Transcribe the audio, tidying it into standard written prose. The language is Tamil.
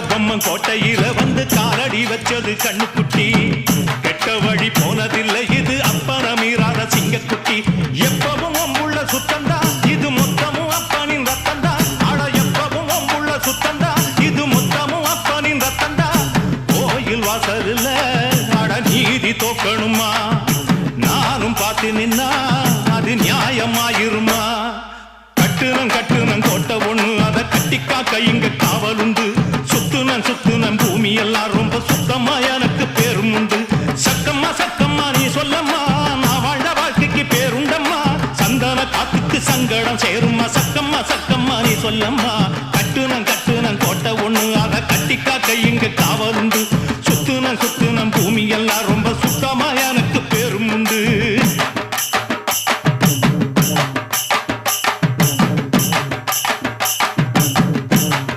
பொம்மன் கோட்டையில வந்து காலடி வச்சது கண்ணுக்குட்டி கெட்ட வழி போனதில்லை இது அப்பன மீறாத சிங்கக்குட்டி எப்பவும் அம்புள்ள சுத்தந்தா இது மொத்தமும் அப்பனின் ரத்தந்தா ஆட எப்பவும் அம்புள்ள சுத்தந்தா இது மொத்தமும் அப்பனின் ரத்தந்தா கோயில் வாசல்ல ஆட நீதி தோக்கணுமா நானும் பார்த்து நின்னா அது நியாயமாயிருமா கட்டுனம் கோட்டை ஒண்ணு அதை கட்டிக்காக்க இங்க காவல் உண்டு சுத்துனன் பூமி எல்லாம் ரொம்ப சுத்தமா எனக்கு பேரும் உண்டு சக்கம்மா நீ சொல்லம்மா நான் வாழ்ந்த வாழ்க்கைக்கு பேருண்டம்மா சந்தன காத்துக்கு சங்கடம் சேரும்மா சக்கம்மா நீ சொல்லம்மா